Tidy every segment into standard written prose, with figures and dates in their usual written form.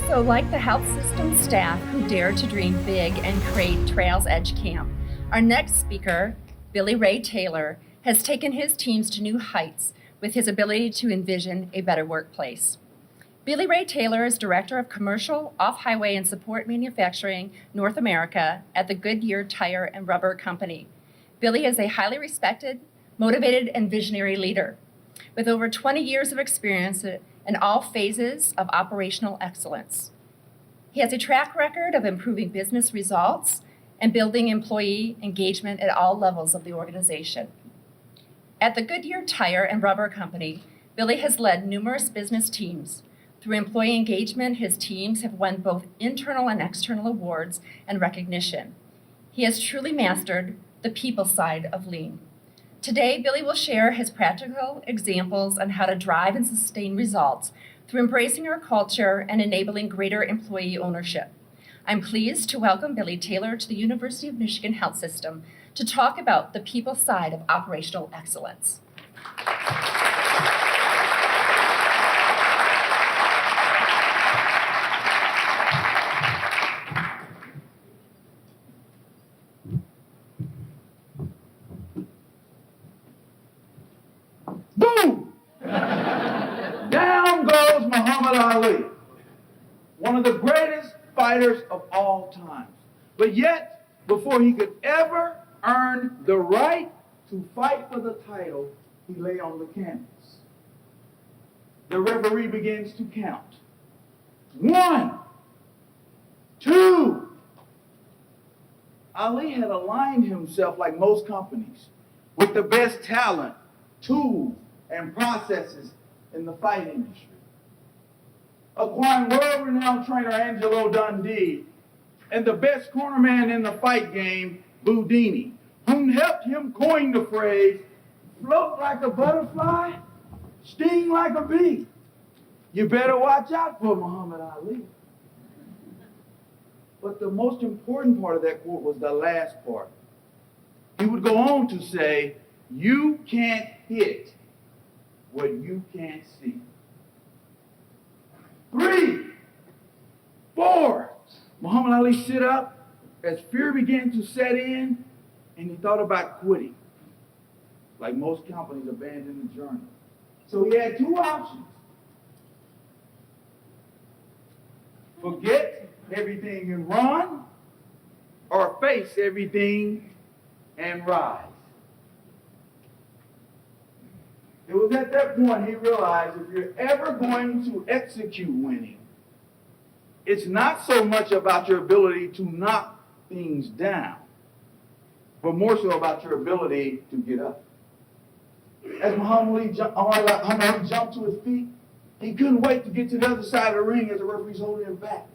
So like the health system staff who dare to dream big and create Trails Edge Camp, our next speaker, Billy Ray Taylor, has taken his teams to new heights with his ability to envision a better workplace. Billy Ray Taylor is Director of Commercial, Off-Highway, and Support Manufacturing North America at the Goodyear Tire and Rubber Co. Billy is a highly respected, motivated, and visionary leader with over 20 years of experience in all phases of operational excellence. He has a track record of improving business results and building employee engagement at all levels of the organization. At the Goodyear Tire and Rubber Company, Billy has led numerous business teams. Through employee engagement, his teams have won both internal and external awards and recognition. He has truly mastered the people side of lean. Today, Billy will share his practical examples on how to drive and sustain results through embracing our culture and enabling greater employee ownership. I'm pleased to welcome Billy Taylor to the University of Michigan Health System to talk about the people side of operational excellence. Boom! Down goes Muhammad Ali, one of the greatest fighters of all time. But yet, before he could ever earn the right to fight for the title, he lay on the canvas. The referee begins to count. 1, 2. Ali had aligned himself, like most companies, with the best talent, tools, and processes in the fight industry. Acquiring world-renowned trainer Angelo Dundee and the best cornerman in the fight game, Boudini, whom helped him coin the phrase, float like a butterfly, sting like a bee. You better watch out for Muhammad Ali. But the most important part of that quote was the last part. He would go on to say, you can't hit what you can't see. 3, 4. Muhammad Ali stood up as fear began to set in, and he thought about quitting. Like most companies, abandon the journey. So he had 2 options. Forget everything and run, or face everything and rise. It was at that point he realized if you're ever going to execute winning, it's not so much about your ability to knock things down, but more so about your ability to get up. As Muhammad Ali jumped to his feet, he couldn't wait to get to the other side of the ring as the referee's holding him back.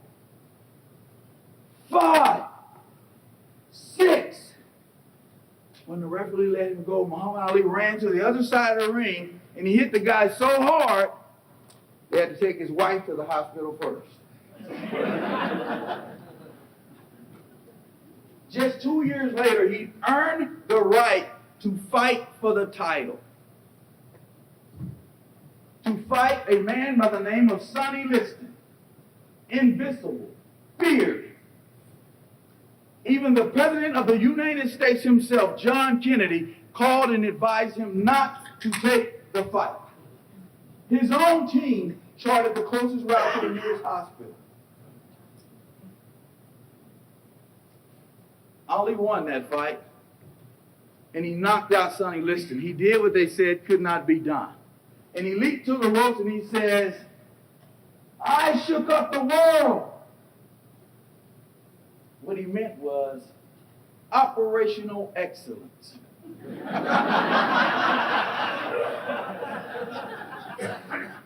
5, 6. When the referee let him go, Muhammad Ali ran to the other side of the ring, and he hit the guy so hard, they had to take his wife to the hospital first. Just 2 years later, he earned the right to fight for the title. To fight a man by the name of Sonny Liston, invisible, feared. Even the President of the United States himself, John Kennedy, called and advised him not to take the fight. His own team charted the closest route to the nearest hospital. Ali won that fight, and he knocked out Sonny Liston. He did what they said could not be done. And he leaped to the ropes and he says, I shook up the world. What he meant was operational excellence.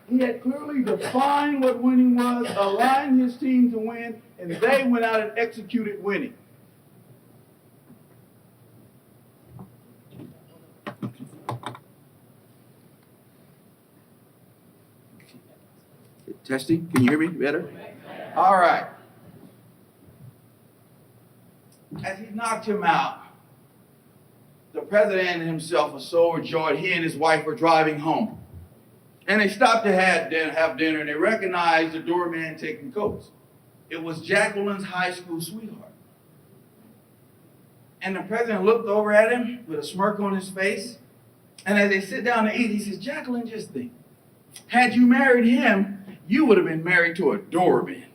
He had clearly defined what winning was, aligned his team to win, and they went out and executed winning. Testing, can you hear me better? All right. As he knocked him out, the president himself was so overjoyed. He and his wife were driving home. And they stopped to have dinner, and they recognized the doorman taking coats. It was Jacqueline's high school sweetheart. And the president looked over at him with a smirk on his face. And as they sit down to eat, he says, Jacqueline, just think, had you married him, you would have been married to a doorman.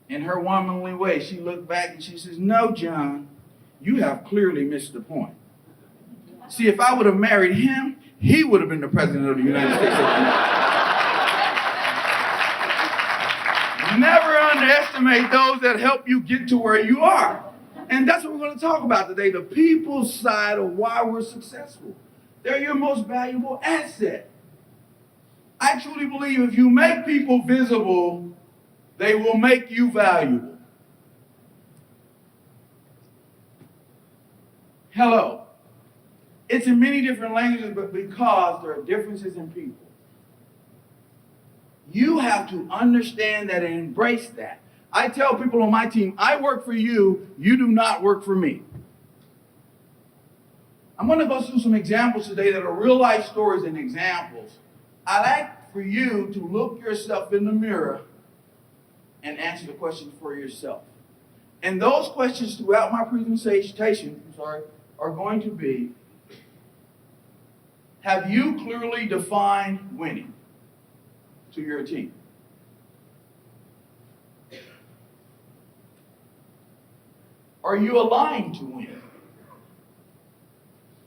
In her womanly way, she looked back and she says, no, John, you have clearly missed the point. See, if I would have married him, he would have been the president of the United States of America. Never underestimate those that help you get to where you are. And that's what we're going to talk about today, the people's side of why we're successful. They're your most valuable asset. I truly believe if you make people visible, they will make you valuable. Hello. It's in many different languages, but because there are differences in people. You have to understand that and embrace that. I tell people on my team, I work for you, you do not work for me. I'm going to go through some examples today that are real life stories and examples. I'd like for you to look yourself in the mirror and answer the questions for yourself. And those questions throughout my presentation, are going to be, have you clearly defined winning to your team? Are you aligned to win?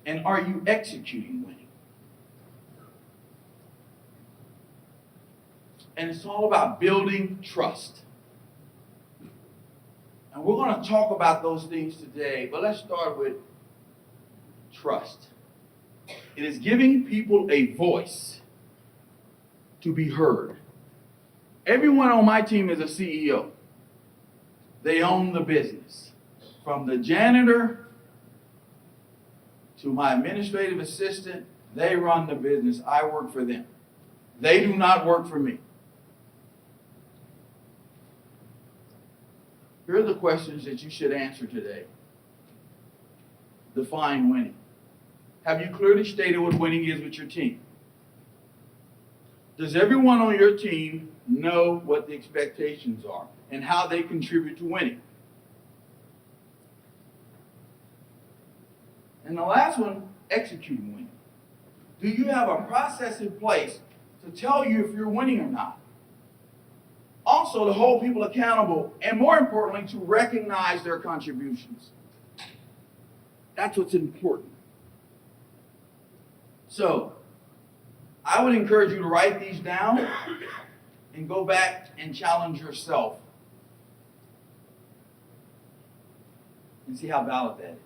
And are you executing winning? And it's all about building trust. And we're going to talk about those things today, but let's start with trust. It is giving people a voice to be heard. Everyone on my team is a CEO. They own the business. From the janitor to my administrative assistant, they run the business. I work for them. They do not work for me. Here are the questions that you should answer today. Define winning. Have you clearly stated what winning is with your team? Does everyone on your team know what the expectations are and how they contribute to winning? And the last one, executing winning. Do you have a process in place to tell you if you're winning or not? Also, to hold people accountable, and more importantly, to recognize their contributions. That's what's important. So, I would encourage you to write these down and go back and challenge yourself and see how valid that is.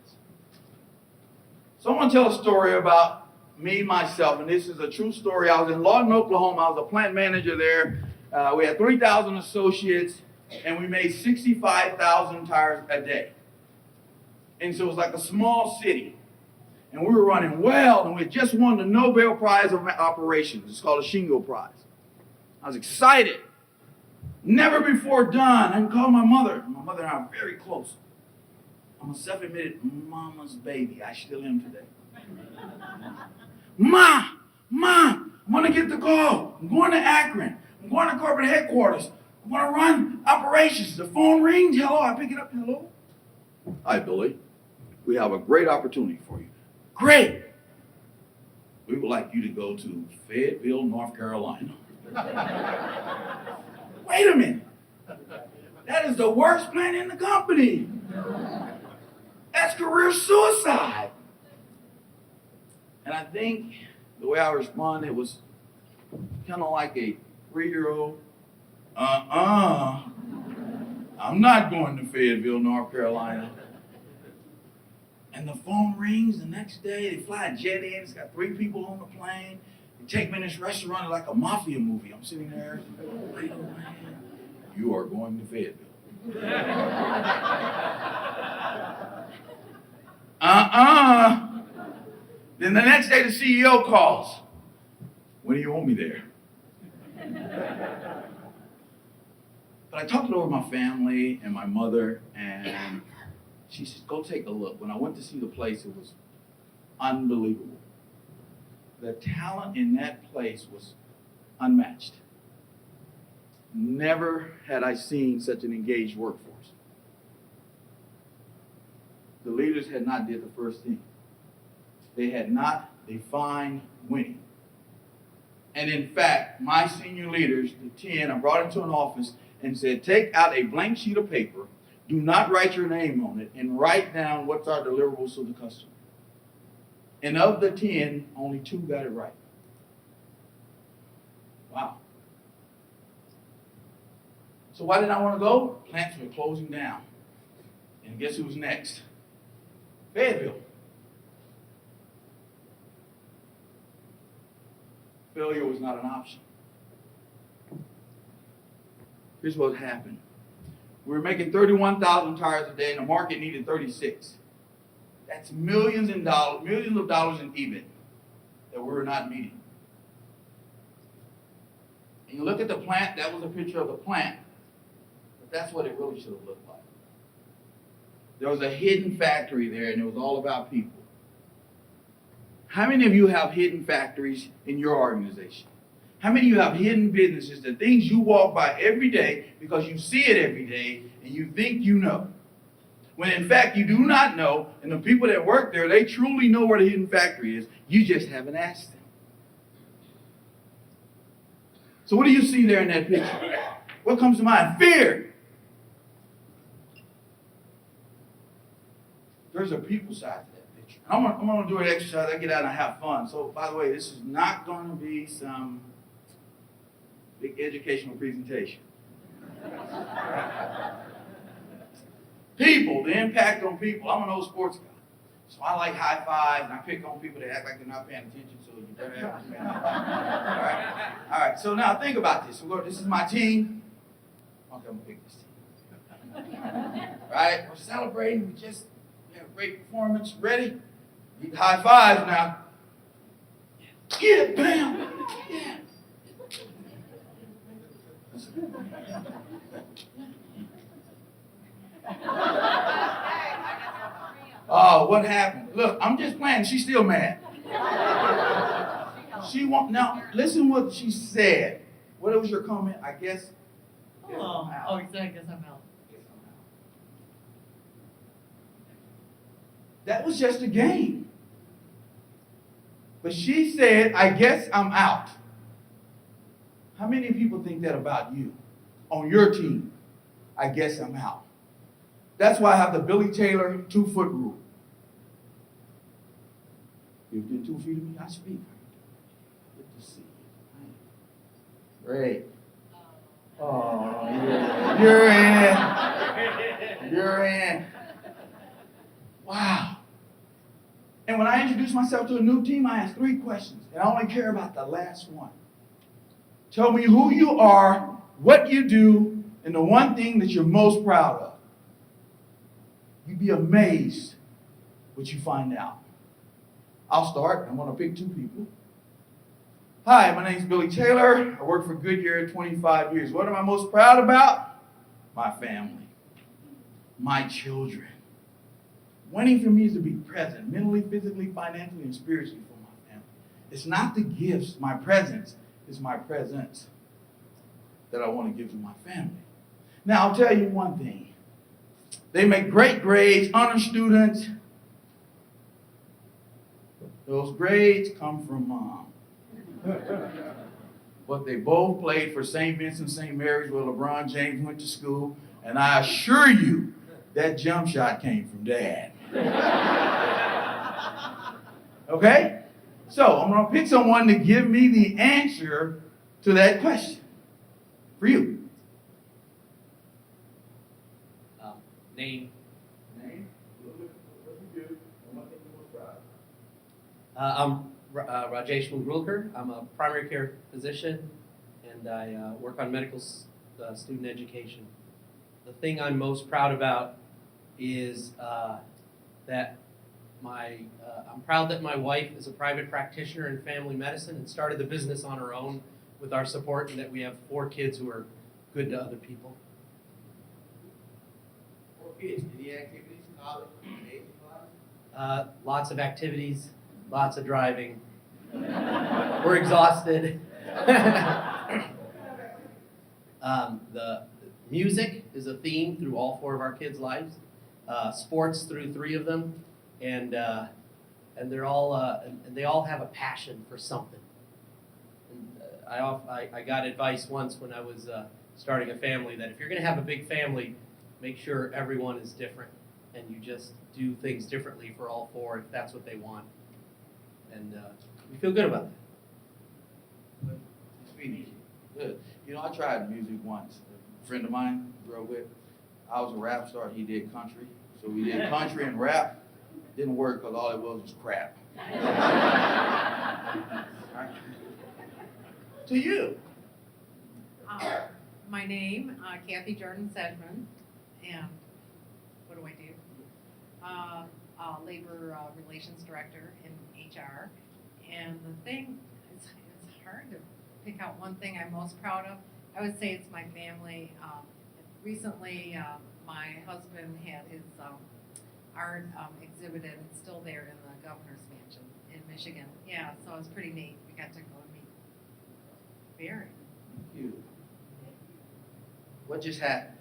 So I want to tell a story about me, myself, and this is a true story. I was in Lawton, Oklahoma. I was a plant manager there. We had 3,000 associates, and we made 65,000 tires a day. And so it was like a small city. And we were running well, and we had just won the Nobel Prize of Operations. It's called a Shingo Prize. I was excited. Never before done. I can call my mother. My mother and I are very close. I'm a self-admitted mama's baby. I still am today. Ma, I'm going to get the call. I'm going to Akron. I'm going to corporate headquarters. I'm going to run operations. The phone rings. Hello, I pick it up. Hello. Hi, Billy. We have a great opportunity for you. Great. We would like you to go to Fayetteville, North Carolina. Wait a minute. That is the worst plan in the company. That's career suicide. And I think the way I responded was kind of like a 3-year-old. I'm not going to Fayetteville, North Carolina. And the phone rings the next day. They fly a jet in. It's got 3 people on the plane. They take me in this restaurant like a mafia movie. I'm sitting there. You are going to Fayetteville. Then the next day the CEO calls. When do you want me there? But I talked it over with my family and my mother, and she said, go take a look. When I went to see the place, it was unbelievable. The talent in that place was unmatched. Never had I seen such an engaged workforce. The leaders had not did the first thing. They had not defined winning. And in fact, my senior leaders, the 10, I brought into an office and said, take out a blank sheet of paper, do not write your name on it, and write down what's our deliverables to the customer. And of the 10, only 2 got it right. Wow. So why did I want to go? Plants were closing down. And guess who was next? Fayetteville. Failure was not an option. Here's what happened. We were making 31,000 tires a day, and the market needed 36. That's millions of dollars in EBIT that we were not meeting. And you look at the plant, that was a picture of the plant. But that's what it really should have looked like. There was a hidden factory there, and it was all about people. How many of you have hidden factories in your organization? How many of you have hidden businesses, the things you walk by every day because you see it every day and you think you know? When in fact you do not know, and the people that work there, they truly know where the hidden factory is. You just haven't asked them. So what do you see there in that picture? What comes to mind? Fear. There's a people side to that picture. I'm going to do an exercise. I get out and I have fun. So, by the way, this is not going to be some big educational presentation. People, the impact on people. I'm an old sports guy. So I like high fives, and I pick on people that act like they're not paying attention, so you better have to pay attention. All right. So now think about this. This is my team. Okay, I'm going to pick this team. Right? We're celebrating. We just had a great performance. Ready? Need high fives now. Get it, bam! Yeah. Oh, what happened? Look, I'm just playing. She's still mad. She won't. Now, listen what she said. What was your comment? I guess. I guess I'm out. That was just a game. But she said, I guess I'm out. How many people think that about you? On your team, I guess I'm out. That's why I have the Billy Taylor 2-foot rule. If you're 2 feet of me, I speak. Good to see you. Great. Oh, yeah. You're in. Wow. And when I introduce myself to a new team, I ask 3 questions, and I only care about the last one. Tell me who you are, what you do, and the one thing that you're most proud of. You'd be amazed what you find out. I'll start. I'm going to pick 2 people. Hi, my name's Billy Taylor. I worked for Goodyear 25 years. What am I most proud about? My family, my children. Winning for me is to be present, mentally, physically, financially, and spiritually for my family. It's not the gifts, my presence. It's my presence that I want to give to my family. Now, I'll tell you one thing. They make great grades, honor students. Those grades come from mom. But they both played for St. Vincent St. Mary's where LeBron James went to school. And I assure you, that jump shot came from dad. Okay? So I'm going to pick someone to give me the answer to that question. For you. Name. Name? What you do? And what thing you most proud of? I'm Rajesh Mungrulkar. I'm a primary care physician, and I work on medical student education. The thing I'm most proud about is that I'm proud that my wife is a private practitioner in family medicine and started the business on her own with our support, and that we have 4 kids who are good to other people. 4 kids. Any activities? College? Age? Lots of activities, lots of driving. We're exhausted. The music is a theme through all 4 of our kids' lives. Sports through 3 of them, and they're all and they all have a passion for something. And I got advice once when I was starting a family that if you're going to have a big family, make sure everyone is different and you just do things differently for all 4 if that's what they want. And we feel good about that. Sweetie, good. You know, I tried music once. A friend of mine grew up with, I was a rap star, he did country. So we did country and rap. Didn't work because all it was crap. To you. My name, Kathy Jordan Sedgman, and what do I do? Labor Relations Director in HR. And the thing, it's hard to pick out one thing I'm most proud of. I would say it's my family. Recently, my husband had his art exhibited. It's still there in the governor's mansion in Michigan. Yeah, so it was pretty neat. We got to go and meet Barry. Thank you. What just happened?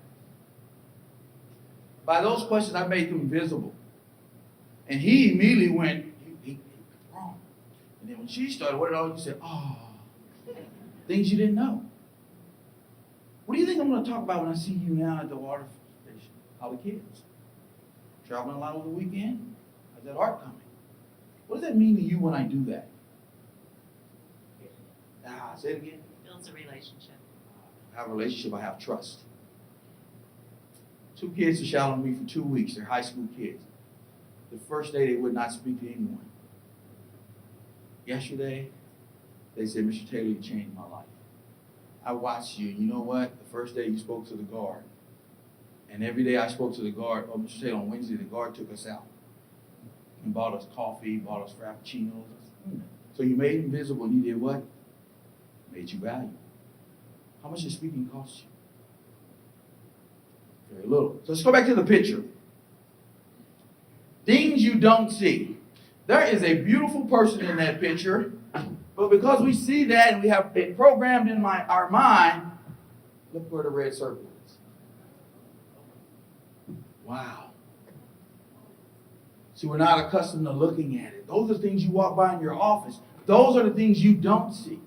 By those questions, I made them visible. And he immediately went, he wrong. And then when she started, what did all you said? Oh, things you didn't know. What do you think I'm going to talk about when I see you now at the water station? All the kids. Traveling a lot over the weekend? How's that art coming? What does that mean to you when I do that? Say it again. Builds a relationship. I have a relationship, I have trust. 2 kids are shadowing me for 2 weeks. They're high school kids. The first day they would not speak to anyone. Yesterday, they said, Mr. Taylor, you changed my life. I watched you, and you know what? The first day you spoke to the guard. And every day I spoke to the guard. Oh, Mr. Taylor, on Wednesday, the guard took us out and bought us coffee, bought us frappuccinos. So you made him visible, and you did what? Made you valuable. How much does speaking cost you? Very little. So let's go back to the picture. Things you don't see. There is a beautiful person in that picture, but because we see that and we have it programmed in our mind, look where the red circle is. Wow. See, we're not accustomed to looking at it. Those are the things you walk by in your office. Those are the things you don't see.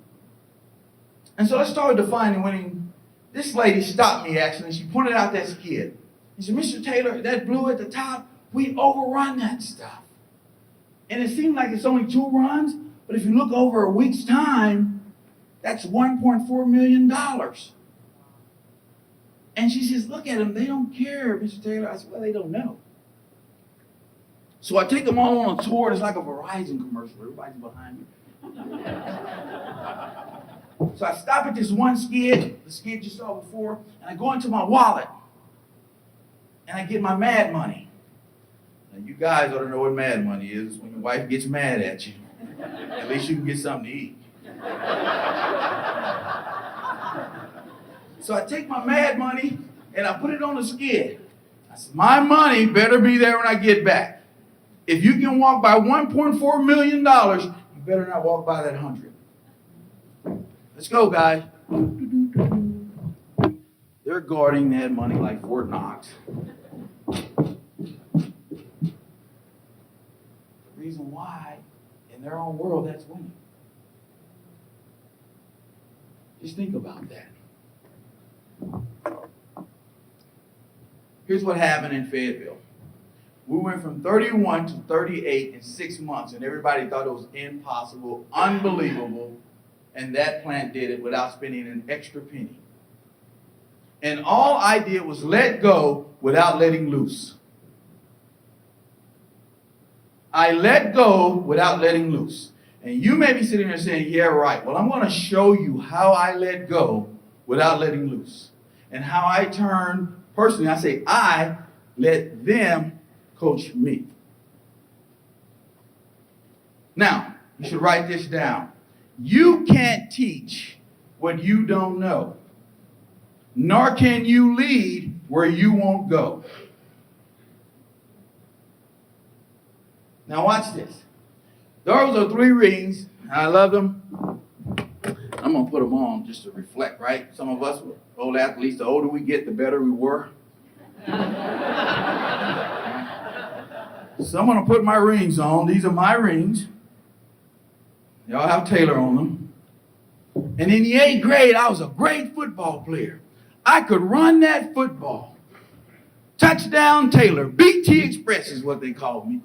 And so let's start with defining winning. This lady stopped me actually, and she pointed out that skid. She said, Mr. Taylor, that blue at the top, we overrun that stuff. And it seemed like it's only 2 runs, but if you look over a week's time, that's $1.4 million. And she says, look at them, they don't care, Mr. Taylor. I said, well, they don't know. So I take them all on a tour, and it's like a Verizon commercial. Everybody's behind me. So I stop at this one skid, the skid you saw before, and I go into my wallet, and I get my mad money. Now you guys ought to know what mad money is. When your wife gets mad at you, at least you can get something to eat. So I take my mad money, and I put it on the skid. I said, my money better be there when I get back. If you can walk by $1.4 million, you better not walk by that 100. Let's go, guys. They're guarding that money like Fort Knox. The reason why, in their own world, that's winning. Just think about that. Here's what happened in Fayetteville. We went from 31 to 38 in 6 months, and everybody thought it was impossible, unbelievable. And that plant did it without spending an extra penny. And all I did was let go without letting loose. I let go without letting loose. And you may be sitting there saying, yeah, right. Well, I'm going to show you how I let go without letting loose. And how I turn, personally, I say, I let them coach me. Now, you should write this down. You can't teach what you don't know, nor can you lead where you won't go. Now watch this. Those are 3 rings, and I love them. I'm I'm gonna put them on just to reflect, right? Some of us old athletes, the older we get, the better we were. So I'm gonna put my rings on. These are my rings. Y'all have Taylor on them. And in the 8th grade, I was a great football player. I could run that football. Touchdown Taylor, BT Express is what they called me.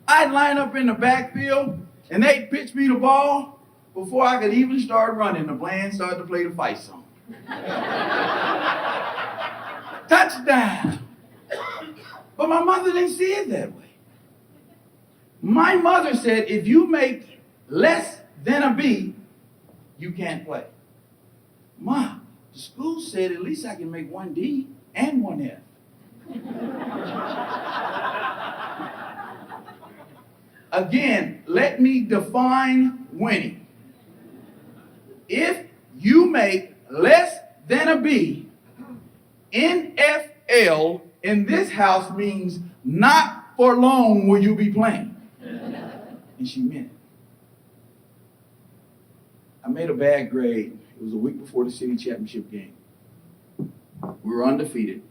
I'd line up in the backfield, and they'd pitch me the ball before I could even start running. The band started to play the fight song. Touchdown. But my mother didn't see it that way. My mother said, if you make less than a B, you can't play. Ma, the school said at least I can make 1 D and 1 F. Again, let me define winning. If you make less than a B, NFL in this house means not for long will you be playing. And she meant it. I made a bad grade. It was a week before the city championship game. We were undefeated,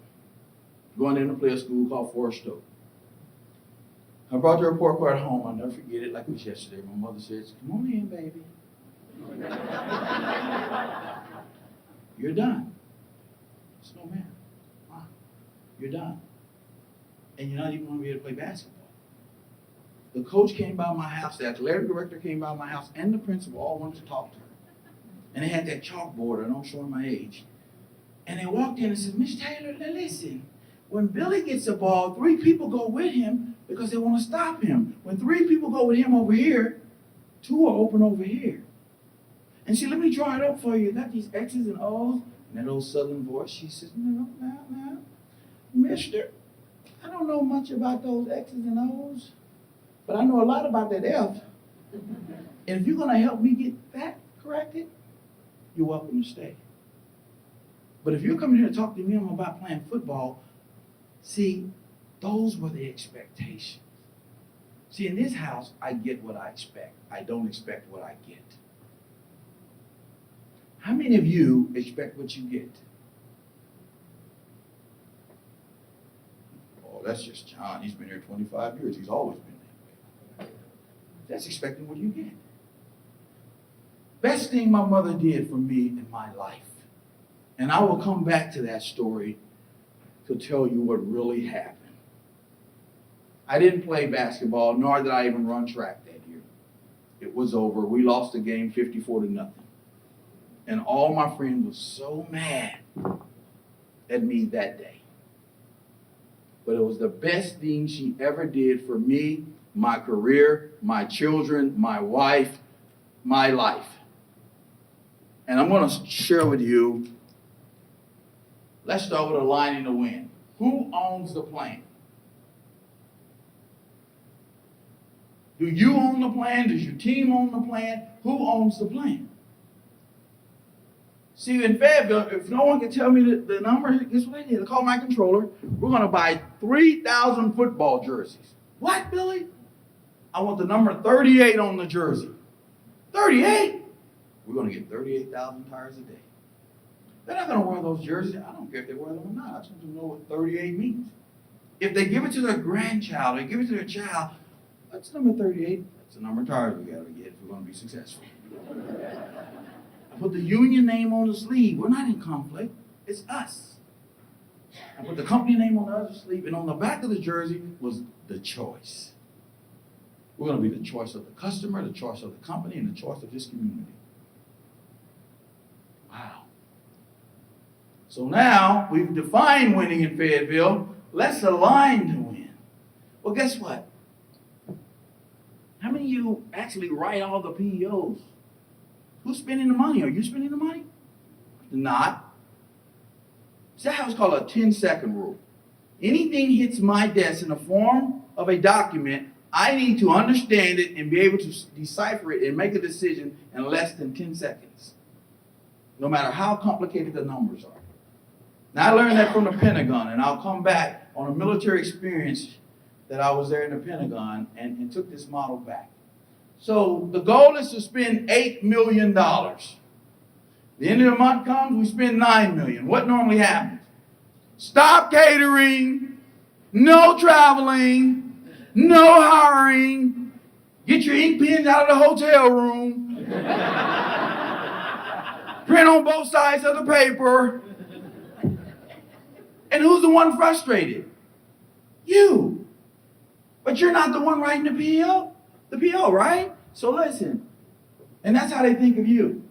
going in to play a school called Forest Oak. I brought the report card home. I'll never forget it like it was yesterday. My mother says, come on in, baby. You're done. It's no matter. Wow. You're done. And you're not even going to be able to play basketball. The coach came by my house, the athletic director came by my house, and the principal all wanted to talk to her. And they had that chalkboard, and I'm showing my age. And they walked in and said, Miss Taylor, now listen, when Billy gets the ball, 3 people go with him because they want to stop him. When 3 people go with him over here, 2 are open over here. And she let me draw it up for you. Got these X's and O's. And that old southern voice, she says, no, mister, I don't know much about those X's and O's, but I know a lot about that F. And if you're going to help me get that corrected, you're welcome to stay. But if you're coming here to talk to me about playing football, see, those were the expectations. See, in this house, I get what I expect. I don't expect what I get. How many of you expect what you get? Oh, that's just John. He's been here 25 years. He's always been that way. That's expecting what you get. Best thing my mother did for me in my life. And I will come back to that story to tell you what really happened. I didn't play basketball, nor did I even run track that year. It was over. We lost the game 54-0. And all my friends were so mad at me that day. But it was the best thing she ever did for me, my career, my children, my wife, my life. And I'm going to share with you. Let's start with a line in the wind. Who owns the plan? Do you own the plan? Does your team own the plan? Who owns the plan? See, in Fayetteville, if no one can tell me the number, guess what I did? I called my controller. We're going to buy 3,000 football jerseys. What, Billy? I want the number 38 on the jersey. 38? We're going to get 38,000 tires a day. They're not going to wear those jerseys. I don't care if they wear them or not. I just want to know what 38 means. If they give it to their grandchild, they give it to their child, what's number 38? That's the number of tires we got to get if we're going to be successful. I put the union name on the sleeve. We're not in conflict. It's us. I put the company name on the other sleeve, and on the back of the jersey was the choice. We're going to be the choice of the customer, the choice of the company, and the choice of this community. Wow. So now we've defined winning in Fayetteville. Let's align to win. Well, guess what? How many of you actually write all the PEOs? Who's spending the money? Are you spending the money? Not. See how it's called a 10-second rule. Anything hits my desk in the form of a document, I need to understand it and be able to decipher it and make a decision in less than 10 seconds. No matter how complicated the numbers are. Now, I learned that from the Pentagon, and I'll come back on a military experience that I was there in the Pentagon and took this model back. So the goal is to spend $8 million. The end of the month comes, we spend $9 million. What normally happens? Stop catering, no traveling, no hiring. Get your ink pens out of the hotel room. Print on both sides of the paper. And who's the one frustrated? You. But you're not the one writing the PO, right? So listen. And that's how they think of you.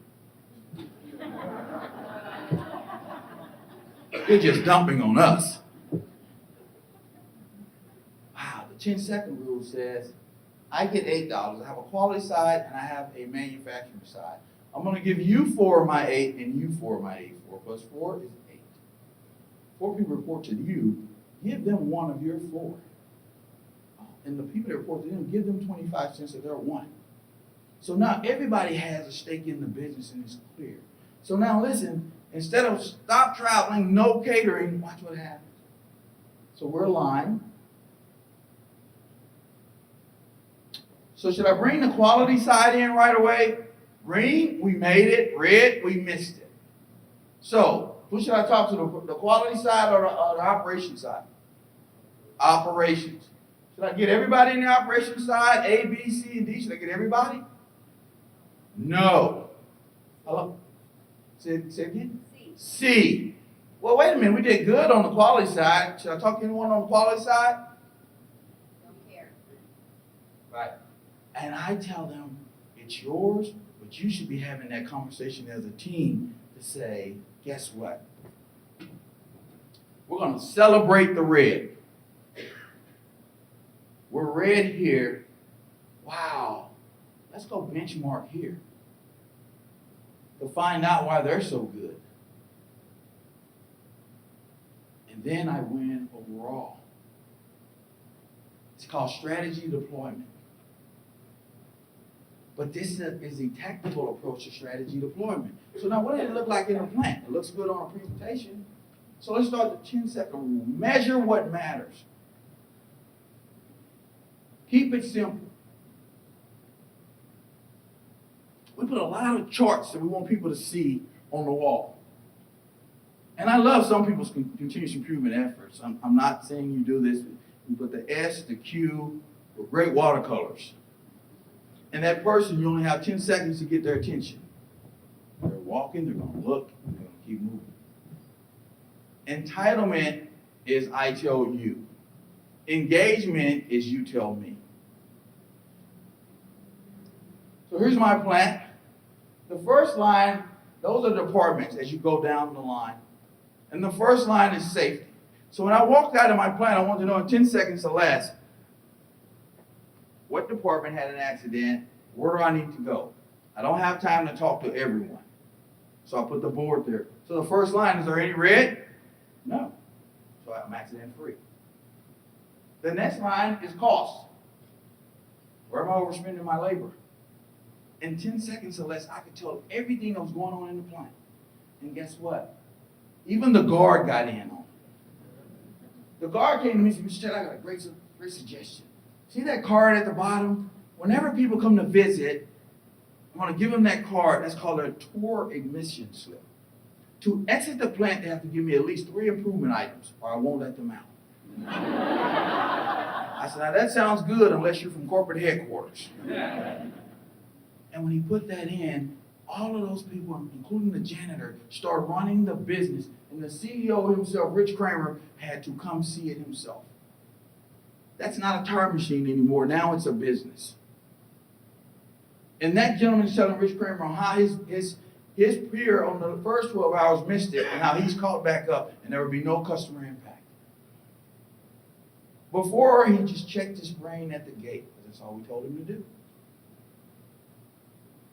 They're just dumping on us. Wow, the 10-second rule says, I get $8. I have a quality side and I have a manufacturing side. I'm going to give you 4 of my 8 and you 4 of my 8. 4 plus 4 is 8. 4 people report to you, give them 1 of your 4. And the people that report to them, give them 25 cents of their 1. So now everybody has a stake in the business and it's clear. So now listen, instead of stop traveling, no catering, watch what happens. So we're aligned. So should I bring the quality side in right away? Green, we made it. Red, we missed it. So who should I talk to, the quality side or the operations side? Operations. Should I get everybody in the operations side? A, B, C, and D. Should I get everybody? No. Hello? Say again? C. Well, wait a minute. We did good on the quality side. Should I talk to anyone on the quality side? Don't care. Right. And I tell them, it's yours, but you should be having that conversation as a team to say, guess what? We're going to celebrate the red. We're red here. Wow. Let's go benchmark here to find out why they're so good. And then I win overall. It's called strategy deployment. But this is a tactical approach to strategy deployment. So now what did it look like in a plant? It looks good on a presentation. So let's start the 10-second rule. Measure what matters. Keep it simple. We put a lot of charts that we want people to see on the wall. And I love some people's continuous improvement efforts. I'm not saying you do this. You put the S, the Q, with great watercolors. And that person, you only have 10 seconds to get their attention. They're walking, they're going to look, they're going to keep moving. Entitlement is I tell you. Engagement is you tell me. So here's my plan. The first line, those are departments as you go down the line. And the first line is safety. So when I walked out of my plan, I wanted to know in 10 seconds or less, what department had an accident? Where do I need to go? I don't have time to talk to everyone. So I put the board there. So the first line, is there any red? No. So I'm accident free. The next line is cost. Where am I overspending my labor? In 10 seconds or less, I could tell everything that was going on in the plant. And guess what? Even the guard got in on it. The guard came to me and said, Mr. Ted, I got a great suggestion. See that card at the bottom? Whenever people come to visit, I'm going to give them that card. That's called a tour admission slip. To exit the plant, they have to give me at least 3 improvement items, or I won't let them out. I said, now that sounds good unless you're from corporate headquarters. And when he put that in, all of those people, including the janitor, started running the business. And the CEO himself, Rich Kramer, had to come see it himself. That's not a tire machine anymore. Now it's a business. And that gentleman's telling Rich Kramer on how his peer on the first 12 hours missed it and how he's caught back up and there would be no customer impact. Before, he just checked his brain at the gate. That's all we told him to do.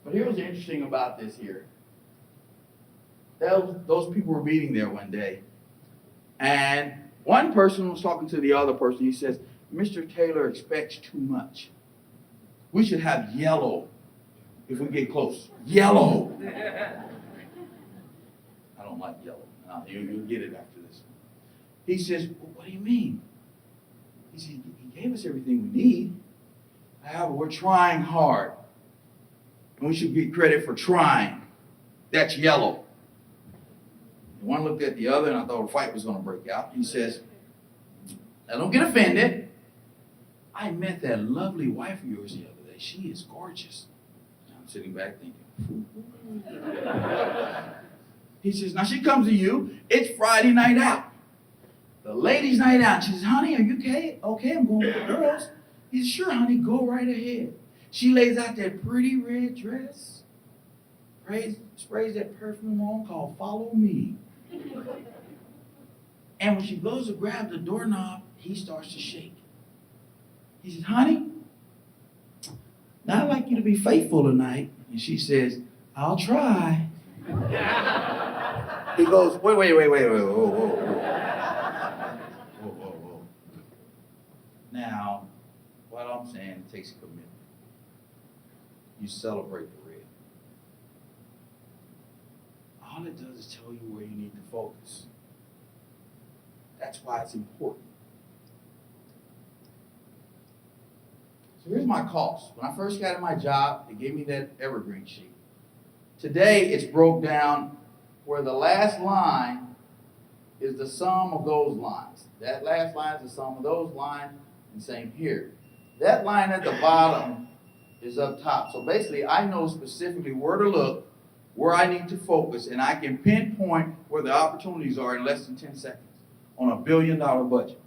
But here's what's interesting about this here. Those people were meeting there one day. And one person was talking to the other person. He says, Mr. Taylor expects too much. We should have yellow if we get close. Yellow. I don't like yellow. You'll get it after this. He says, well, what do you mean? He said, he gave us everything we need. However, we're trying hard. And we should get credit for trying. That's yellow. One looked at the other, and I thought a fight was going to break out. He says, now don't get offended. I met that lovely wife of yours the other day. She is gorgeous. I'm sitting back thinking, he says, now she comes to you. It's Friday night out. The ladies' night out. She says, honey, are you okay? Okay, I'm going with the girls. He says, sure, honey, go right ahead. She lays out that pretty red dress, sprays that perfume on called Follow Me. And when she goes to grab the doorknob, he starts to shake. He says, honey, now I'd like you to be faithful tonight. And she says, I'll try. He goes, wait, whoa. Now, what I'm saying, it takes a commitment. You celebrate the red. All it does is tell you where you need to focus. That's why it's important. So here's my cost. When I first got in my job, they gave me that evergreen sheet. Today, it's broke down where the last line is the sum of those lines. That last line is the sum of those lines, and same here. That line at the bottom is up top. So basically, I know specifically where to look, where I need to focus, and I can pinpoint where the opportunities are in less than 10 seconds on a $1 billion budget.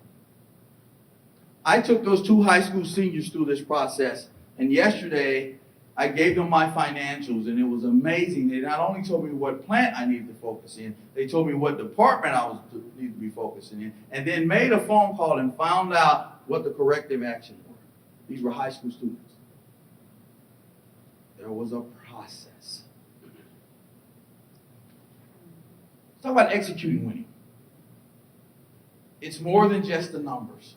I took those 2 high school seniors through this process, and yesterday I gave them my financials, and it was amazing. They not only told me what plant I needed to focus in, they told me what department I needed to be focusing in, and then made a phone call and found out what the corrective actions were. These were high school students. There was a process. Let's talk about executing winning. It's more than just the numbers.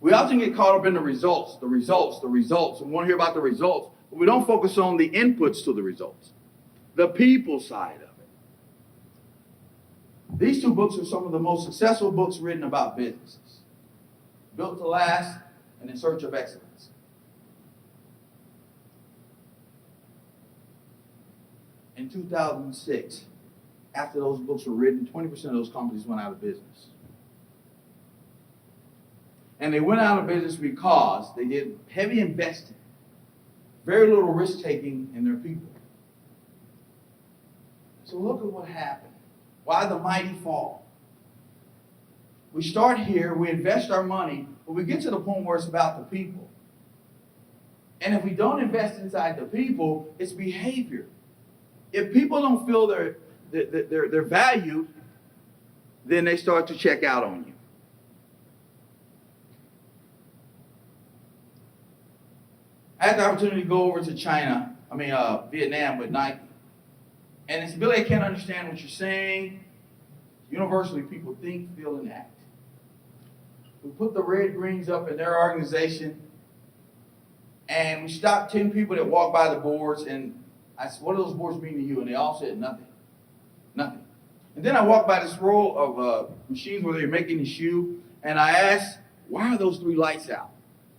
We often get caught up in the results. We want to hear about the results, but we don't focus on the inputs to the results, the people side of it. These 2 books are some of the most successful books written about businesses. Built to Last and In Search of Excellence. In 2006, after those books were written, 20% of those companies went out of business. And they went out of business because they did heavy investing, very little risk taking in their people. So look at what happened. Why the mighty fall? We start here, we invest our money, but we get to the point where it's about the people. And if we don't invest inside the people, it's behavior. If people don't feel they're valued, then they start to check out on you. I had the opportunity to go over to Vietnam with Nike. And it's Billy, I can't understand what you're saying. Universally, people think, feel, and act. We put the red greens up in their organization, and we stopped 10 people that walked by the boards, and I said, what do those boards mean to you? And they all said nothing. Nothing. And then I walked by this row of machines where they were making the shoe, and I asked, why are those 3 lights out?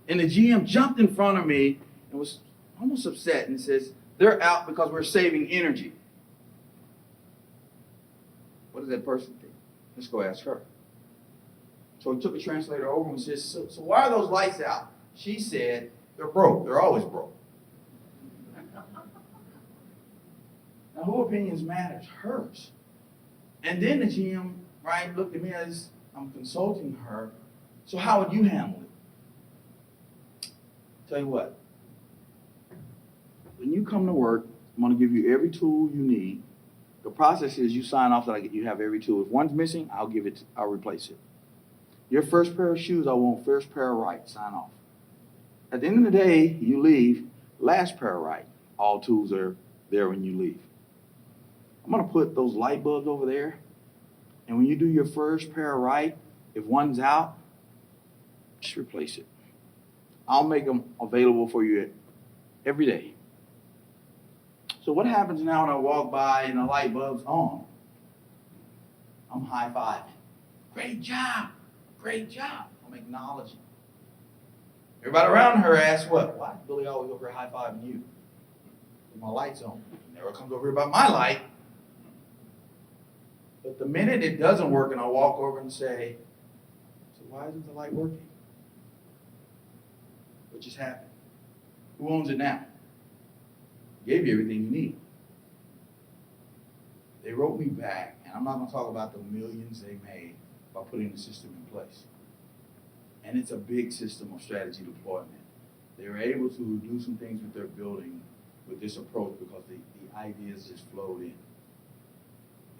And the GM jumped in front of me and was almost upset and says, they're out because we're saving energy. What does that person think? Let's go ask her. So he took a translator over and says, so why are those lights out? She said, they're broke. They're always broke. Now, whose opinions matters? Hers. And then the GM, looked at me as I'm consulting her. So how would you handle it? Tell you what. When you come to work, I'm going to give you every tool you need. The process is you sign off that you have every tool. If one's missing, I'll replace it. Your first pair of shoes, I want first pair of right. Sign off. At the end of the day, you leave, last pair of right. All tools are there when you leave. I'm going to put those light bulbs over there. And when you do your first pair of right, if one's out, just replace it. I'll make them available for you every day. So what happens now when I walk by and the light bulb's on? I'm high-fiving. Great job. Great job. I'm acknowledging. Everybody around her asks what? Why is Billy always over here high-fiving you? My light's on. Never comes over here about my light. But the minute it doesn't work and I walk over and say, so why isn't the light working? What just happened? Who owns it now? Gave you everything you need. They wrote me back, and I'm not going to talk about the millions they made by putting the system in place. And it's a big system of strategy deployment. They were able to do some things with their building with this approach because the ideas just flowed in.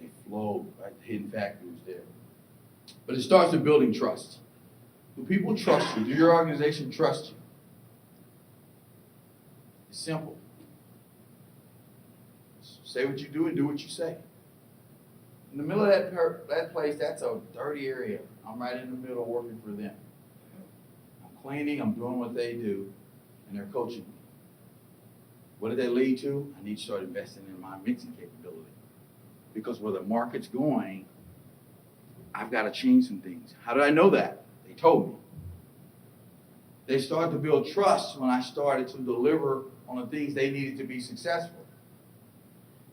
They flowed, right? The hidden factory was there. But it starts with building trust. Do people trust you? Do your organization trust you? It's simple. Say what you do and do what you say. In the middle of that place, that's a dirty area. I'm right in the middle working for them. I'm cleaning, I'm doing what they do, and they're coaching me. What did that lead to? I need to start investing in my mixing capability. Because where the market's going, I've got to change some things. How did I know that? They told me. They started to build trust when I started to deliver on the things they needed to be successful.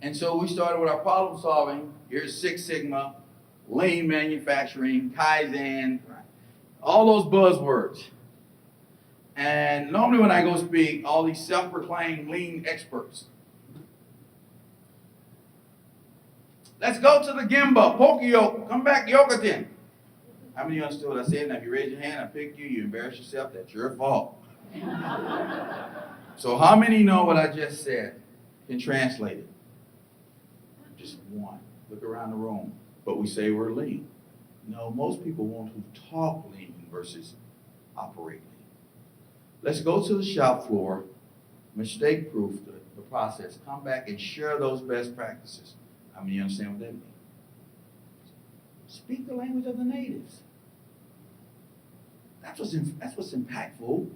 And so we started with our problem solving. Here's Six Sigma, lean manufacturing, Kaizen, all those buzzwords. And normally when I go speak, all these self-proclaimed lean experts. Let's go to the Gemba, Pokeyoke, come back, Yokoten. How many of you understood what I said? Now if you raise your hand, I pick you, you embarrass yourself, that's your fault. So how many know what I just said? Can translate it? Just one. Look around the room. But we say we're lean. No, most people want to talk lean versus operate lean. Let's go to the shop floor, mistake-proof the process. Come back and share those best practices. How many understand what that means? Speak the language of the natives. That's what's impactful.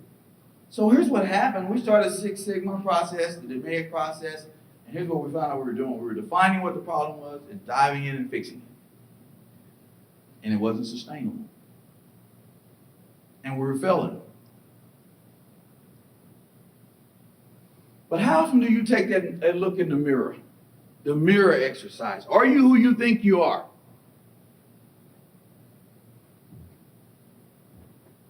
So here's what happened. We started a Six Sigma process, the DMAIC process, and here's what we found out we were doing. We were defining what the problem was and diving in and fixing it. And it wasn't sustainable. And we were failing. But how often do you take that look in the mirror? The mirror exercise. Are you who you think you are?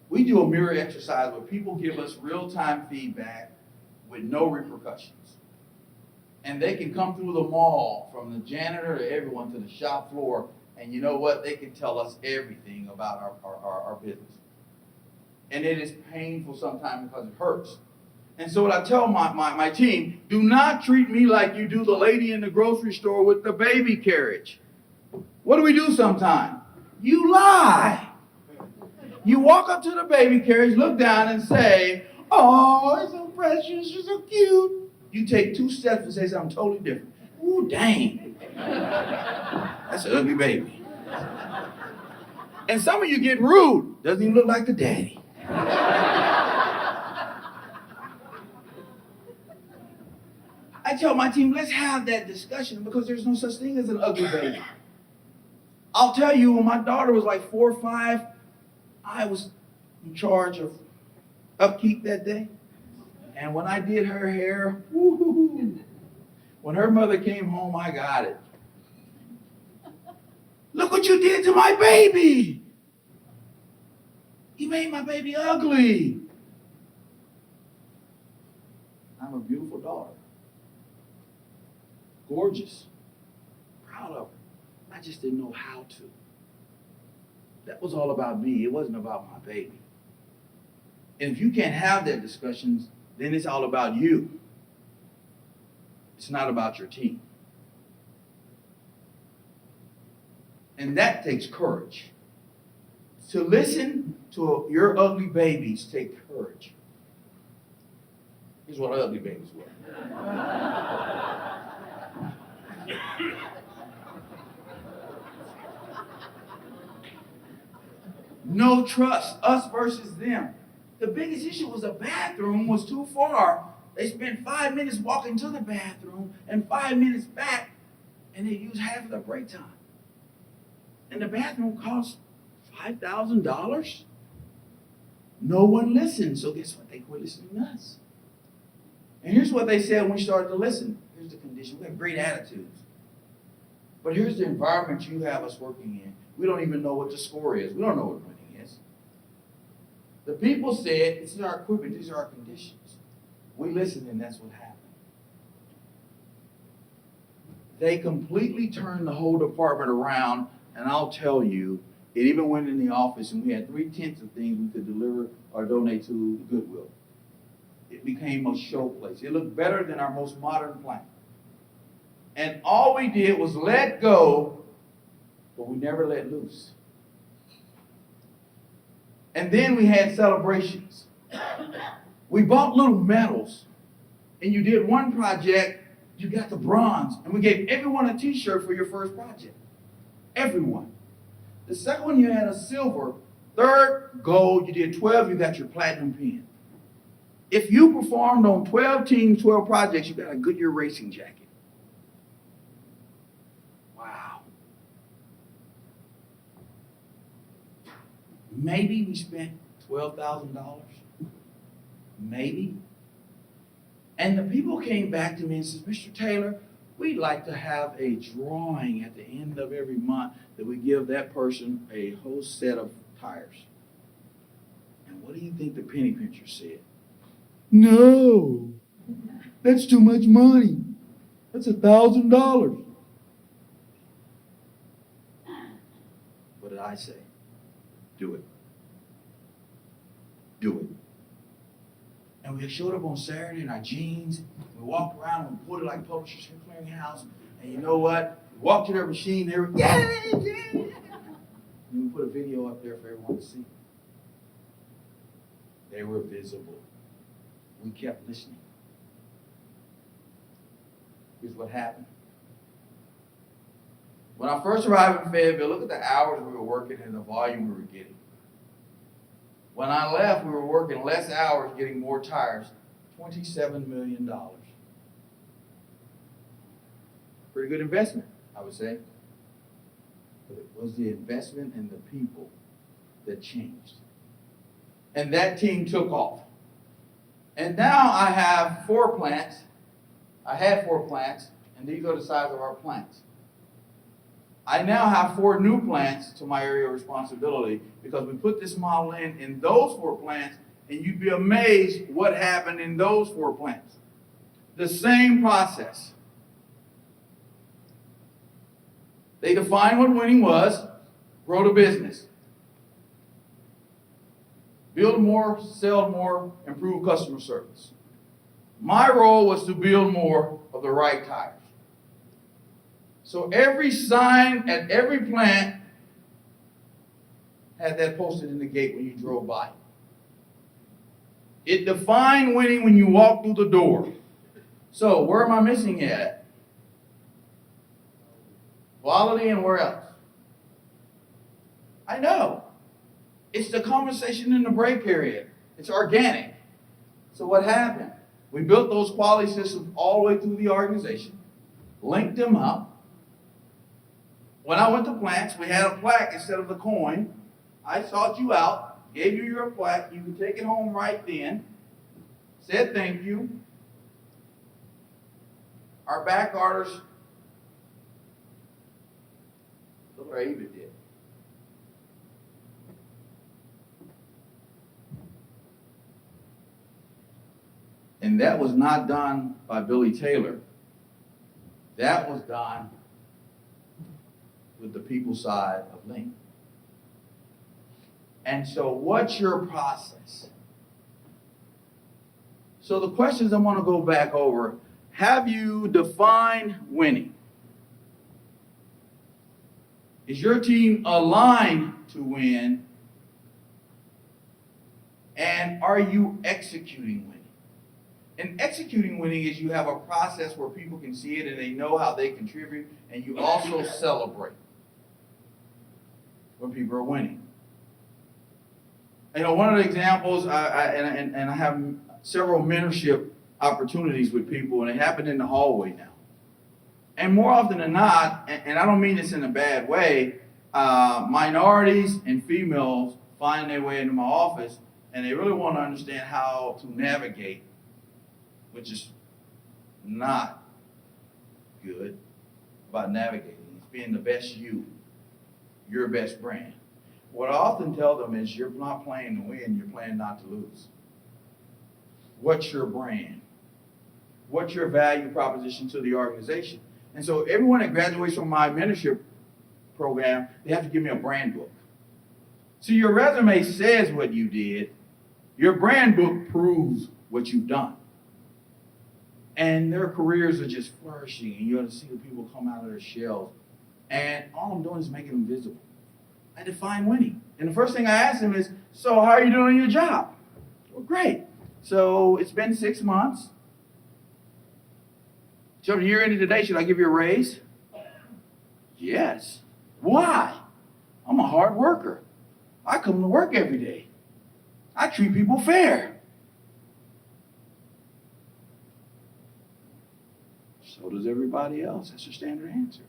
We do a mirror exercise where people give us real-time feedback with no repercussions. And they can come through the mall, from the janitor to everyone to the shop floor, and you know what? They can tell us everything about our business. And it is painful sometimes because it hurts. And so what I tell my team, do not treat me like you do the lady in the grocery store with the baby carriage. What do we do sometimes? You lie. You walk up to the baby carriage, look down and say, oh, it's so precious, you're so cute. You take 2 steps and say something totally different. Ooh, dang. That's an ugly baby. And some of you get rude. Doesn't even look like the daddy. I tell my team, let's have that discussion because there's no such thing as an ugly baby. I'll tell you, when my daughter was like 4 or 5, I was in charge of upkeep that day. And when I did her hair, woo-hoo-hoo, when her mother came home, I got it. Look what you did to my baby. You made my baby ugly. I'm a beautiful daughter. Gorgeous. Proud of her. I just didn't know how to. That was all about me. It wasn't about my baby. And if you can't have that discussion, then it's all about you. It's not about your team. And that takes courage. To listen to your ugly babies takes courage. Here's what ugly babies were. No trust, us versus them. The biggest issue was the bathroom was too far. They spent 5 minutes walking to the bathroom and 5 minutes back, and they used half of their break time. And the bathroom cost $5,000. No one listened, so guess what? They quit listening to us. And here's what they said when we started to listen. Here's the condition. We have great attitudes. But here's the environment you have us working in. We don't even know what the score is. We don't know what winning is. The people said, this is our equipment, these are our conditions. We listened, and that's what happened. They completely turned the whole department around, and I'll tell you, it even went in the office, and we had 3/10 of things we could deliver or donate to Goodwill. It became a show place. It looked better than our most modern plant. And all we did was let go, but we never let loose. And then we had celebrations. We bought little medals, and you did one project, you got the bronze, and we gave everyone a t-shirt for your first project. Everyone. The second one, you had a silver. Third, gold. You did 12, you got your platinum pin. If you performed on 12 teams, 12 projects, you got a Goodyear racing jacket. Wow. Maybe we spent $12,000. Maybe. And the people came back to me and said, Mr. Taylor, we'd like to have a drawing at the end of every month that we give that person a whole set of tires. And what do you think the penny pincher said? No, that's too much money. That's $1,000. What did I say? Do it. Do it. And we showed up on Saturday in our jeans. We walked around and we put it like Publishers Clearinghouse. And you know what? We walked to their machine. They were, yay, yeah. And we put a video up there for everyone to see. They were visible. We kept listening. Here's what happened. When I first arrived in Fayetteville, look at the hours we were working and the volume we were getting. When I left, we were working less hours, getting more tires. $27 million. Pretty good investment, I would say. But it was the investment in the people that changed. And that team took off. And now I have 4 plants. I had 4 plants, and these are the size of our plants. I now have 4 new plants to my area of responsibility because we put this model in those 4 plants, and you'd be amazed what happened in those 4 plants. The same process. They defined what winning was, grow the business. Build more, sell more, improve customer service. My role was to build more of the right tires. So every sign at every plant had that posted in the gate when you drove by. It defined winning when you walked through the door. So where am I missing at? Quality and where else? I know. It's the conversation in the break area. It's organic. So what happened? We built those quality systems all the way through the organization, linked them up. When I went to plants, we had a plaque instead of the coin. I sought you out, gave you your plaque. You could take it home right then. Said thank you. Our back orders, look what I even did. And that was not done by Billy Taylor. That was done with the people side of Link. And so what's your process? So the questions I want to go back over, have you defined winning? Is your team aligned to win? And are you executing winning? And executing winning is you have a process where people can see it and they know how they contribute, and you also celebrate when people are winning. You know, one of the examples, I have several mentorship opportunities with people, and it happened in the hallway now. And more often than not, and I don't mean this in a bad way, minorities and females find their way into my office, and they really want to understand how to navigate, which is not good about navigating. It's being the best you, your best brand. What I often tell them is you're not playing to win, you're playing not to lose. What's your brand? What's your value proposition to the organization? And so everyone that graduates from my mentorship program, they have to give me a brand book. So your resume says what you did. Your brand book proves what you've done. And their careers are just flourishing, and you ought to see the people come out of their shells. And all I'm doing is making them visible. I define winning. And the first thing I ask them is, so how are you doing your job? Well, great. So it's been 6 months. So the year ended today, should I give you a raise? Yes. Why? I'm a hard worker. I come to work every day. I treat people fair. So does everybody else. That's your standard answer.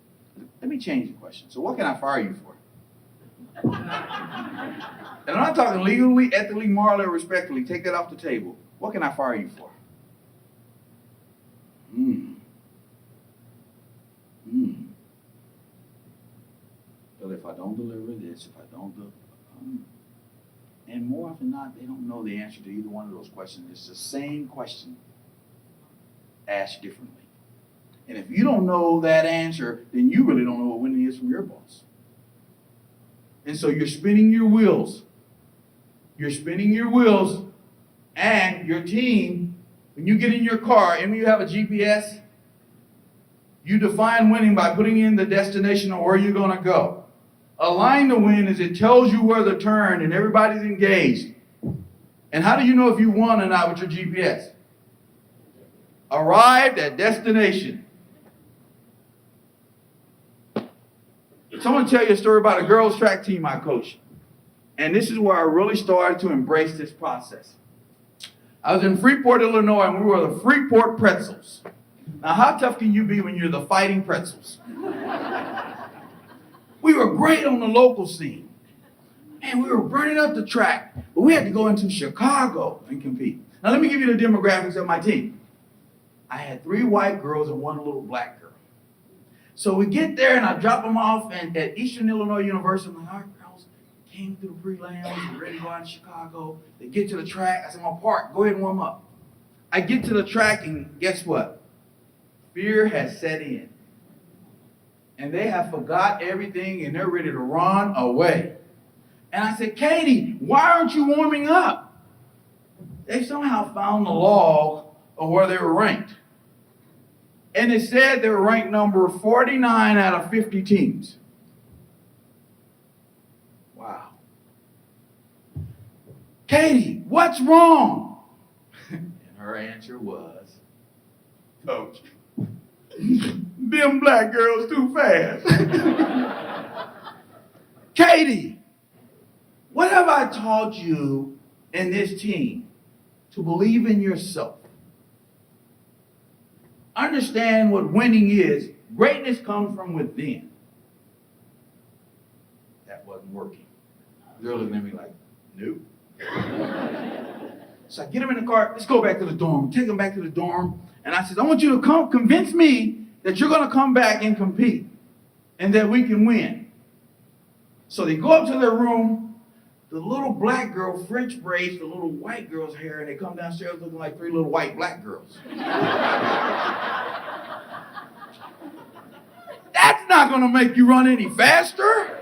Let me change the question. So what can I fire you for? And I'm not talking legally, ethically, morally, or respectfully. Take that off the table. What can I fire you for? Well, if I don't deliver this, if I don't do, and more often than not, they don't know the answer to either one of those questions. It's the same question asked differently. And if you don't know that answer, then you really don't know what winning is from your boss. And so you're spinning your wheels. You're spinning your wheels, and your team, when you get in your car and when you have a GPS, you define winning by putting in the destination of where you're going to go. A line to win is it tells you where to turn and everybody's engaged. And how do you know if you won or not with your GPS? Arrived at destination. So I'm going to tell you a story about a girls' track team I coached. And this is where I really started to embrace this process. I was in Freeport, Illinois, and we were the Freeport Pretzels. Now, how tough can you be when you're the Fighting Pretzels? We were great on the local scene. And we were burning up the track. But we had to go into Chicago and compete. Now, let me give you the demographics of my team. I had 3 white girls and 1 little black girl. So we get there, and I drop them off at Eastern Illinois University. I'm like, all right, girls, came through the prelims, we're ready to go out to Chicago. They get to the track. I said, I'm going to park. Go ahead and warm up. I get to the track, and guess what? Fear has set in. And they have forgot everything, and they're ready to run away. And I said, Katie, why aren't you warming up? They somehow found the log of where they were ranked. And it said they were ranked number 49 out of 50 teams. Wow. Katie, what's wrong? And her answer was, Coach, them black girls too fast. Katie, what have I taught you in this team? To believe in yourself. Understand what winning is. Greatness comes from within. That wasn't working. They're looking at me like, nope. So I get them in the car. Let's go back to the dorm. Take them back to the dorm. And I said, I want you to come convince me that you're going to come back and compete and that we can win. So they go up to their room. The little black girl French braids the little white girl's hair, and they come downstairs looking like 3 little white black girls. That's not going to make you run any faster.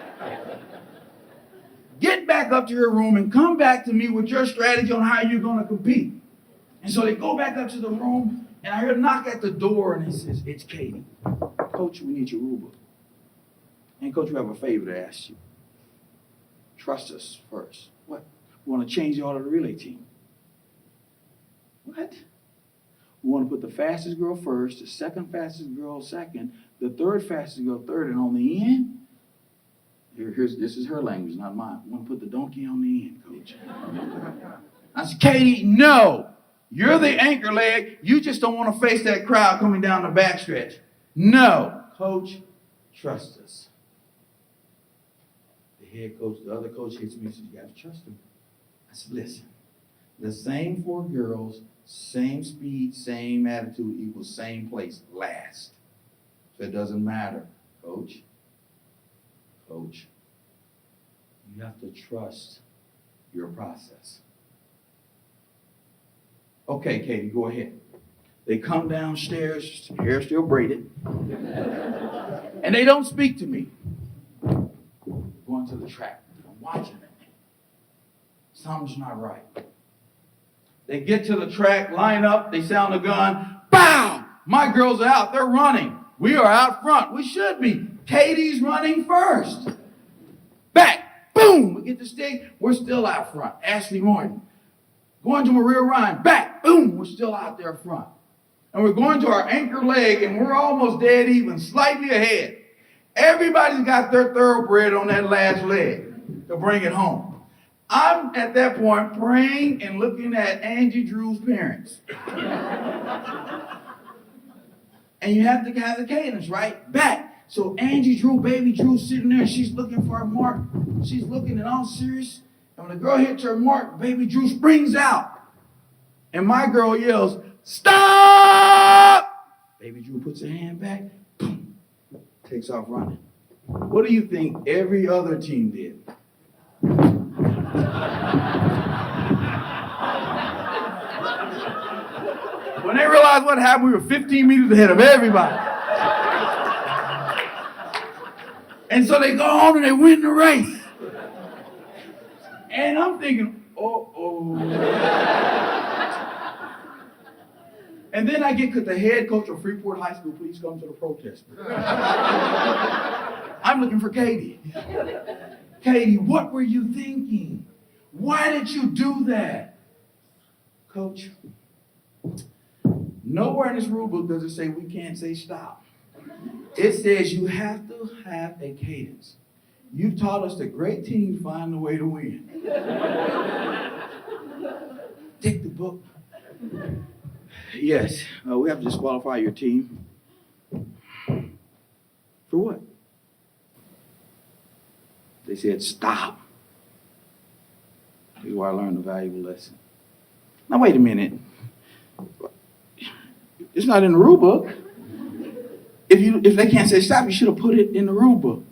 Get back up to your room and come back to me with your strategy on how you're going to compete. And so they go back up to the room, and I hear a knock at the door, and it says, it's Katie. Coach, we need your rule book. And Coach, we have a favor to ask you. Trust us first. What? We want to change the order of the relay team. What? We want to put the fastest girl first, the second fastest girl second, the third fastest girl third, and on the end, this is her language, not mine. We want to put the donkey on the end, Coach. I said, Katie, no. You're the anchor leg. You just don't want to face that crowd coming down the backstretch. No. Coach, trust us. Head coach, the other coach hits me and says, you got to trust him. I said, listen, the same 4 girls, same speed, same attitude equals same place, last. That doesn't matter, coach. Coach, you have to trust your process. Okay, Katie, go ahead. They come downstairs, hair still braided, and they don't speak to me. Going to the track, I'm watching them. Something's not right. They get to the track, line up, they sound the gun, bow! My girls are out, they're running. We are out front, we should be. Katie's running first. Back, boom, we get to stage, we're still out front. Ashley Martin. Going to Maria Ryan, back, boom, we're still out there front. And we're going to our anchor leg, and we're almost dead even, slightly ahead. Everybody's got their thoroughbred on that last leg to bring it home. I'm at that point praying and looking at Angie Drew's parents. And you have to have the cadence, right? Back. So Angie Drew, baby Drew, sitting there, she's looking for a mark. She's looking and all serious. And when the girl hits her mark, baby Drew springs out. And my girl yells, stop! Baby Drew puts her hand back, boom, takes off running. What do you think every other team did? When they realized what happened, we were 15 meters ahead of everybody. And so they go on and they win the race. And I'm thinking, uh-oh. And then I get the head coach of Freeport High School, please come to the protest. I'm looking for Katie. Katie, what were you thinking? Why did you do that? Coach, nowhere in this rule book does it say we can't say stop. It says you have to have a cadence. You've taught us that great teams find a way to win. Take the book. Yes, we have to disqualify your team. For what? They said stop. This is where I learned a valuable lesson. Now wait a minute. It's not in the rule book. If they can't say stop, you should have put it in the rule book.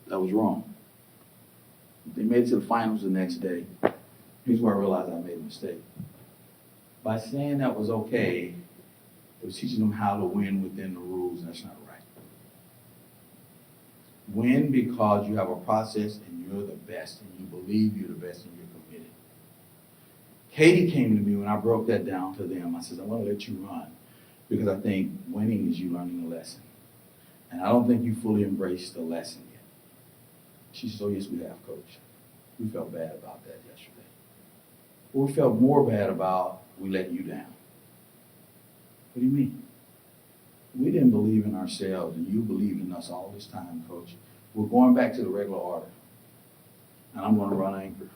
That was wrong. They made it to the finals the next day. Here's where I realized I made a mistake. By saying that was okay, it was teaching them how to win within the rules, and that's not right. Win because you have a process and you're the best, and you believe you're the best, and you're committed. Katie came to me when I broke that down to them. I said, I want to let you run because I think winning is you learning a lesson. And I don't think you fully embraced the lesson yet. She said, oh, yes, we have, Coach. We felt bad about that yesterday. But we felt more bad about we let you down. What do you mean? We didn't believe in ourselves, and you believed in us all this time, Coach. We're going back to the regular order, and I'm going to run anchor.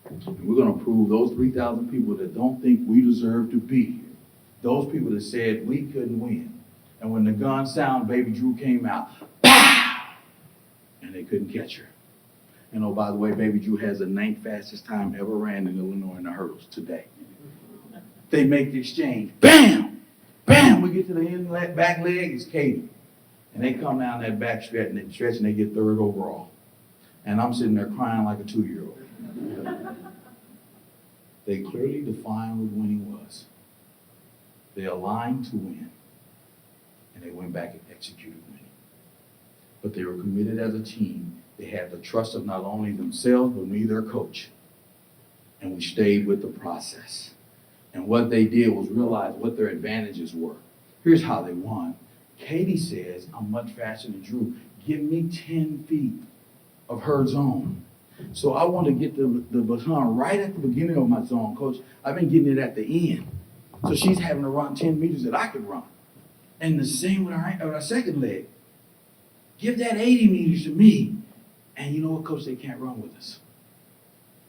And we're going to prove those 3,000 people that don't think we deserve to be here, those people that said we couldn't win. And when the gun sound, baby Drew came out, pow! And they couldn't catch her. And oh, by the way, baby Drew has the 9th fastest time ever ran in Illinois in the hurdles today. They make the exchange, bam! Bam! We get to the end back leg, it's Katie. And they come down that back stretch and they get 3rd overall. And I'm sitting there crying like a 2-year-old. They clearly defined what winning was. They aligned to win. And they went back and executed winning. But they were committed as a team. They had the trust of not only themselves, but me, their coach. And we stayed with the process. And what they did was realize what their advantages were. Here's how they won. Katie says, I'm much faster than Drew. Give me 10 feet of her zone. So I want to get the baton right at the beginning of my zone, Coach. I've been getting it at the end. So she's having to run 10 meters that I could run. And the same with our second leg. Give that 80 meters to me. And you know what, Coach? They can't run with us.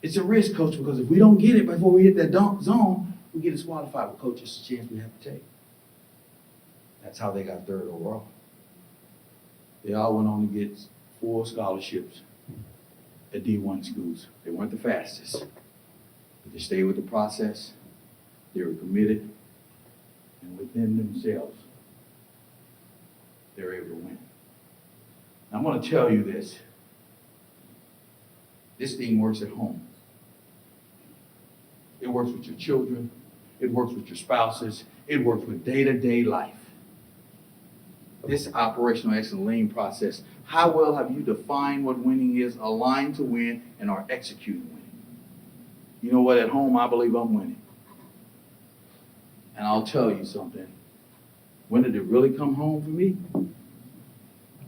It's a risk, Coach, because if we don't get it before we hit that zone, we get disqualified. Well, Coach, it's a chance we have to take. That's how they got 3rd overall. They all went on to get full scholarships at D1 schools. They weren't the fastest, but they stayed with the process. They were committed, and within themselves, they're able to win. Now, I'm going to tell you this. This thing works at home. It works with your children. It works with your spouses. It works with day-to-day life. This operational excellence lean process, how well have you defined what winning is, aligned to win, and are executing winning? You know what? At home, I believe I'm winning. And I'll tell you something. When did it really come home for me?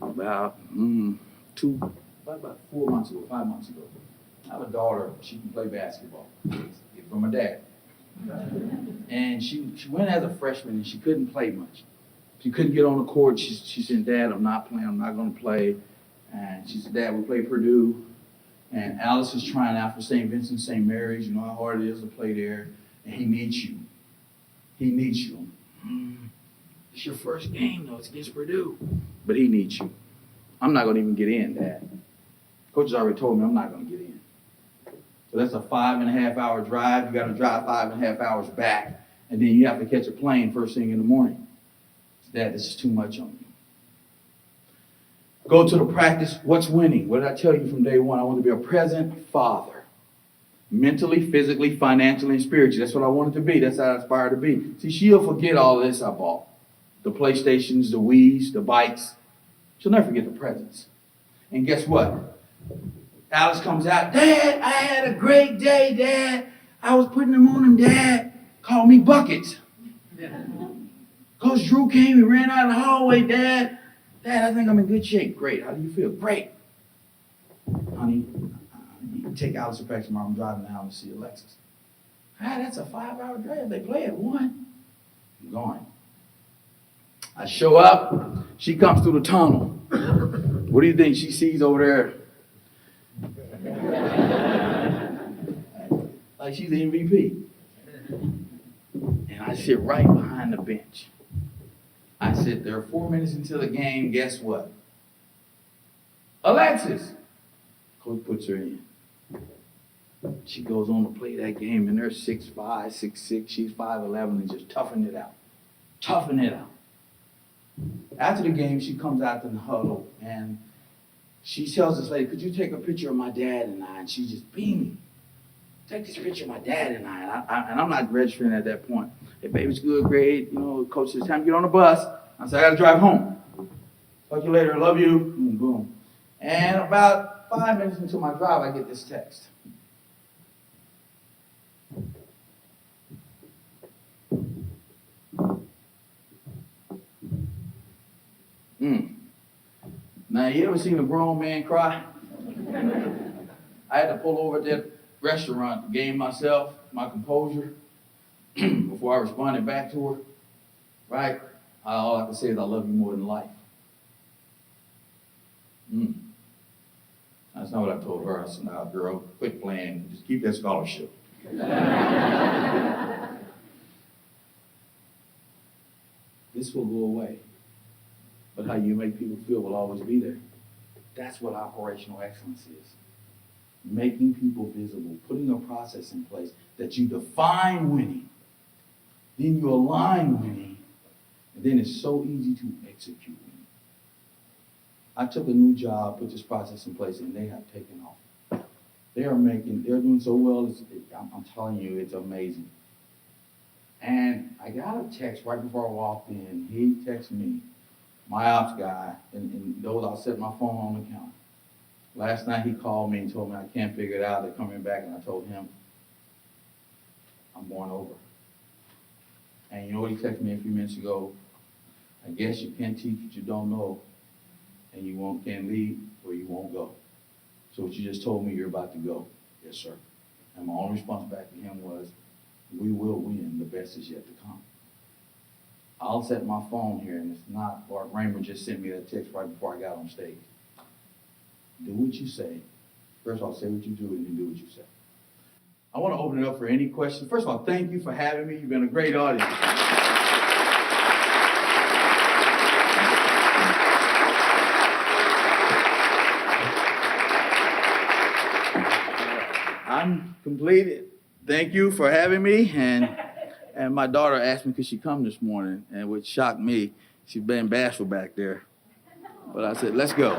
About 4 months ago, 5 months ago. I have a daughter. She can play basketball. It's from my dad. And she went as a freshman and she couldn't play much. She couldn't get on the court. She said, Dad, I'm not playing. I'm not going to play. And she said, Dad, we play Purdue. And Alice is trying out for St. Vincent, St. Mary's. You know how hard it is to play there. And he needs you. He needs you. It's your first game, though. It's against Purdue. But he needs you. I'm not going to even get in, Dad. Coach has already told me I'm not going to get in. So that's a 5.5 hour drive. You got to drive 5.5 hours back. And then you have to catch a plane first thing in the morning. Dad, this is too much on you. Go to the practice. What's winning? What did I tell you from day one? I want to be a present father. Mentally, physically, financially, and spiritually. That's what I wanted to be. That's how I aspire to be. See, she'll forget all this I bought. The PlayStations, the Wiis, the bikes. She'll never forget the presents. And guess what? Alice comes out. Dad, I had a great day, Dad. I was putting them on them, Dad. Call me Buckets. Coach Drew came and ran out of the hallway, Dad. Dad, I think I'm in good shape. Great. How do you feel? Great. Honey, you can take Alice back tomorrow. I'm driving down to see Alexis. That's a 5-hour drive. They play at 1. I'm going. I show up. She comes through the tunnel. What do you think she sees over there? Like she's the MVP. And I sit right behind the bench. I sit there 4 minutes into the game. Guess what? Alexis. Coach puts her in. She goes on to play that game, and they're 6'5", 6'6". She's 5'11", and just toughing it out. Toughing it out. After the game, she comes out to the huddle, and she tells this lady, could you take a picture of my dad and I? And she's just beaming. Take this picture of my dad and I. And I'm not registering at that point. Hey, baby's good, great. You know, coach says, time to get on the bus. I said, I got to drive home. Talk to you later. Love you. Boom, boom. And about 5 minutes into my drive, I get this text. Now, you ever seen a grown man cry? I had to pull over at that restaurant to gain myself, my composure, before I responded back to her. Right? All I can say is I love you more than life. That's not what I told her. I said, nah, girl, quit playing. Just keep that scholarship. This will go away. But how you make people feel will always be there. That's what operational excellence is. Making people visible, putting a process in place that you define winning, then you align winning, and then it's so easy to execute winning. I took a new job, put this process in place, and they have taken off. They're doing so well, I'm telling you, it's amazing. And I got a text right before I walked in. He texted me, my ops guy, and those I'll set my phone on the counter. Last night he called me and told me I can't figure it out. They're coming back, and I told him I'm going over. And you know what he texted me a few minutes ago? I guess you can't teach what you don't know, and you can't lead or you won't go. So what you just told me, you're about to go. Yes, sir. And my only response back to him was, we will win. The best is yet to come. I'll set my phone here, and it's not, Bart Raymer just sent me that text right before I got on stage. Do what you say. First of all, say what you do, and then do what you say. I want to open it up for any questions. First of all, thank you for having me. You've been a great audience. I'm completed. Thank you for having me. And my daughter asked me could she come this morning, and which shocked me. She's been bashful back there. But I said, let's go.